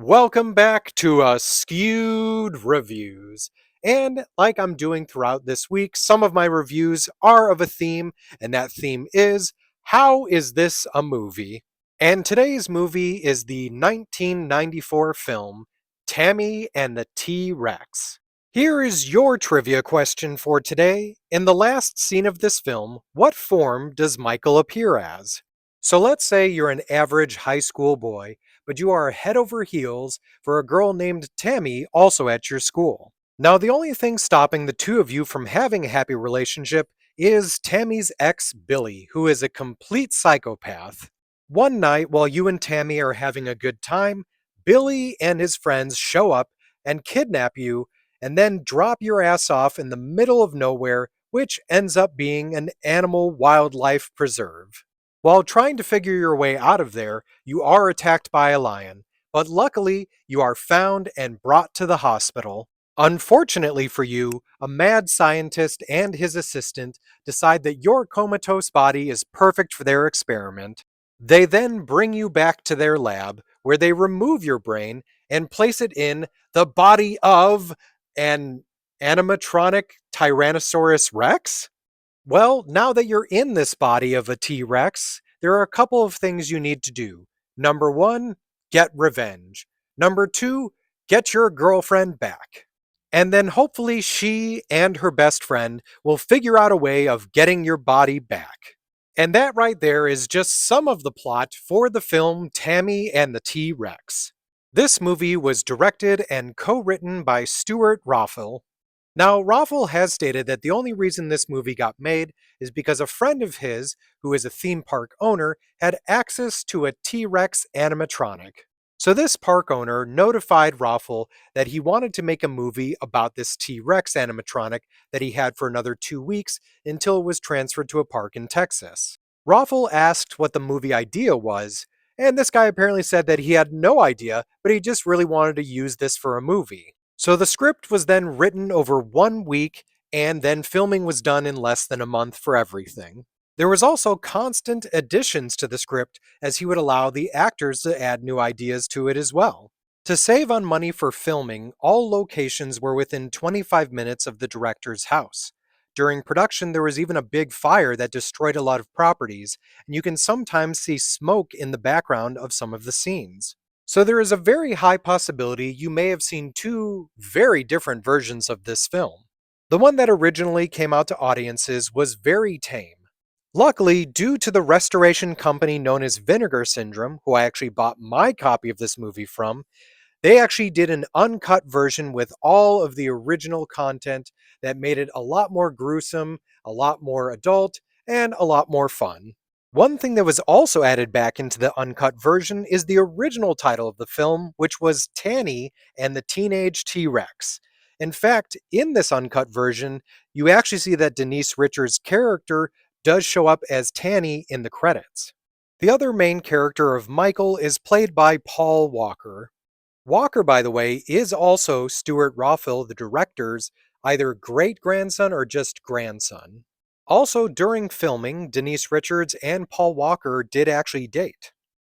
Welcome back to Askewed Reviews. And like I'm doing throughout this week, some of my reviews are of a theme, and that theme is How is this a movie? And today's movie is the 1994 film Tammy and the T Rex. Here is your trivia question for today. In the last scene of this film, what form does Michael appear as? So let's say you're an average high school boy, but you are head over heels for a girl named Tammy also at your school. Now, the only thing stopping the two of you from having a happy relationship is Tammy's ex, Billy, who is a complete psychopath. One night, while you and Tammy are having a good time, Billy and his friends show up and kidnap you and then drop your ass off in the middle of nowhere, which ends up being an animal wildlife preserve. While trying to figure your way out of there, you are attacked by a lion, but luckily you are found and brought to the hospital. Unfortunately for you, a mad scientist and his assistant decide that your comatose body is perfect for their experiment. They then bring you back to their lab, where they remove your brain and place it in the body of an animatronic Tyrannosaurus Rex? Well, now that you're in this body of a T Rex, there are a couple of things you need to do. Number one, get revenge. Number two, get your girlfriend back. And then hopefully she and her best friend will figure out a way of getting your body back. And that right there is just some of the plot for the film Tammy and the T Rex. This movie was directed and co written by Stuart Rothel. Now, Raffel has stated that the only reason this movie got made is because a friend of his, who is a theme park owner, had access to a T Rex animatronic. So this park owner notified Raffel that he wanted to make a movie about this T Rex animatronic that he had for another 2 weeks until it was transferred to a park in Texas. Raffel asked what the movie idea was, and this guy apparently said that he had no idea, but he just really wanted to use this for a movie. So the script was then written over 1 week, and then filming was done in less than a month for everything. There was also constant additions to the script as he would allow the actors to add new ideas to it as well. To save on money for filming, all locations were within 25 minutes of the director's house. During production, there was even a big fire that destroyed a lot of properties, and you can sometimes see smoke in the background of some of the scenes. So there is a very high possibility you may have seen two very different versions of this film. The one that originally came out to audiences was very tame. Luckily, due to the restoration company known as Vinegar Syndrome, who I actually bought my copy of this movie from, they actually did an uncut version with all of the original content that made it a lot more gruesome, a lot more adult, and a lot more fun. One thing that was also added back into the uncut version is the original title of the film, which was Tanny and the Teenage T Rex. In fact, in this uncut version, you actually see that Denise Richards' character does show up as Tanny in the credits. The other main character of Michael is played by Paul Walker. Walker, by the way, is also Stuart Rothel, the director's either great grandson or just grandson. Also, during filming, Denise Richards and Paul Walker did actually date.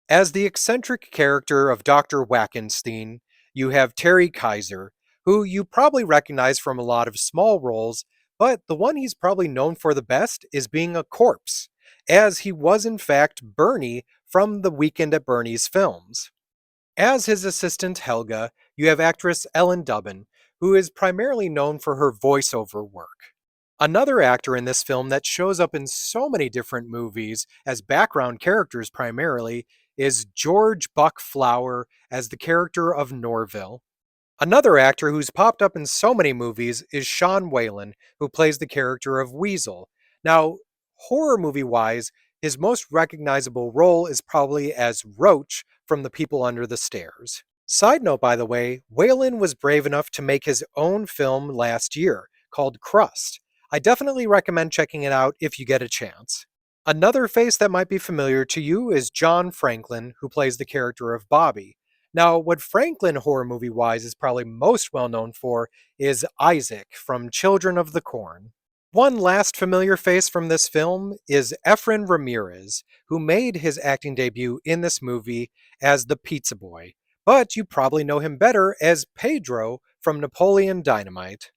As the eccentric character of Dr. Wackenstein, you have Terry Kaiser, who you probably recognize from a lot of small roles, but the one he's probably known for the best is being a corpse, as he was in fact Bernie from the Weekend at Bernie's films. As his assistant Helga, you have actress Ellen Dubin, who is primarily known for her voiceover work. Another actor in this film that shows up in so many different movies as background characters primarily is George Buck Flower as the character of Norville. Another actor who's popped up in so many movies is Sean Whalen, who plays the character of Weasel. Now, horror movie wise, his most recognizable role is probably as Roach from The People Under the Stairs. Side note, by the way, Whalen was brave enough to make his own film last year called Crust. I definitely recommend checking it out if you get a chance. Another face that might be familiar to you is John Franklin, who plays the character of Bobby. Now, what Franklin horror movie wise is probably most well known for is Isaac from Children of the Corn. One last familiar face from this film is Efren Ramirez, who made his acting debut in this movie as the Pizza Boy, but you probably know him better as Pedro from Napoleon Dynamite.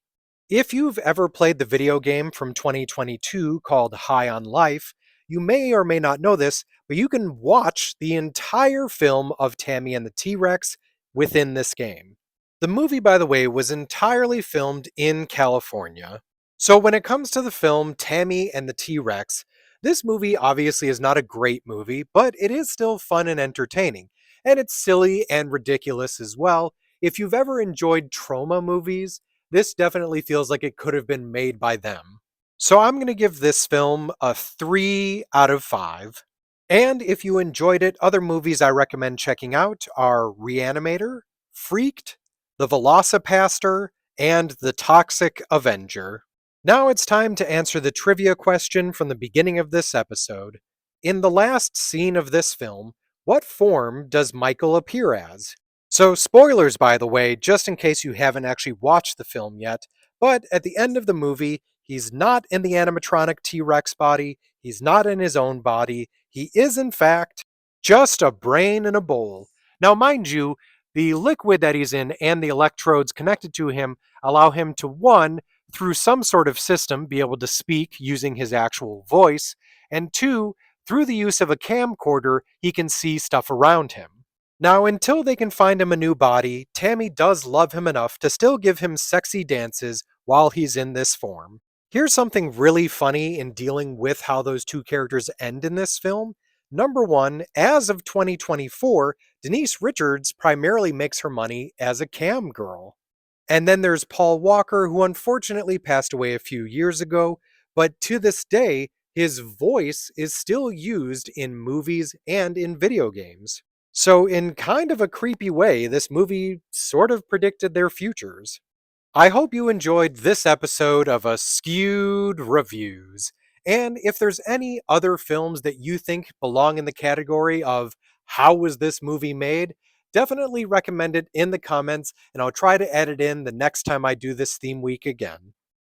If you've ever played the video game from 2022 called High on Life, you may or may not know this, but you can watch the entire film of Tammy and the T Rex within this game. The movie, by the way, was entirely filmed in California. So when it comes to the film Tammy and the T Rex, this movie obviously is not a great movie, but it is still fun and entertaining. And it's silly and ridiculous as well. If you've ever enjoyed trauma movies, this definitely feels like it could have been made by them. So I'm going to give this film a 3 out of 5. And if you enjoyed it, other movies I recommend checking out are Reanimator, Freaked, The Velocipaster, and The Toxic Avenger. Now it's time to answer the trivia question from the beginning of this episode. In the last scene of this film, what form does Michael appear as? So, spoilers by the way, just in case you haven't actually watched the film yet, but at the end of the movie, he's not in the animatronic T Rex body, he's not in his own body, he is in fact just a brain in a bowl. Now, mind you, the liquid that he's in and the electrodes connected to him allow him to, one, through some sort of system, be able to speak using his actual voice, and two, through the use of a camcorder, he can see stuff around him. Now, until they can find him a new body, Tammy does love him enough to still give him sexy dances while he's in this form. Here's something really funny in dealing with how those two characters end in this film. Number one, as of 2024, Denise Richards primarily makes her money as a cam girl. And then there's Paul Walker, who unfortunately passed away a few years ago, but to this day, his voice is still used in movies and in video games. So, in kind of a creepy way, this movie sort of predicted their futures. I hope you enjoyed this episode of Askewed Reviews. And if there's any other films that you think belong in the category of how was this movie made, definitely recommend it in the comments, and I'll try to add it in the next time I do this theme week again.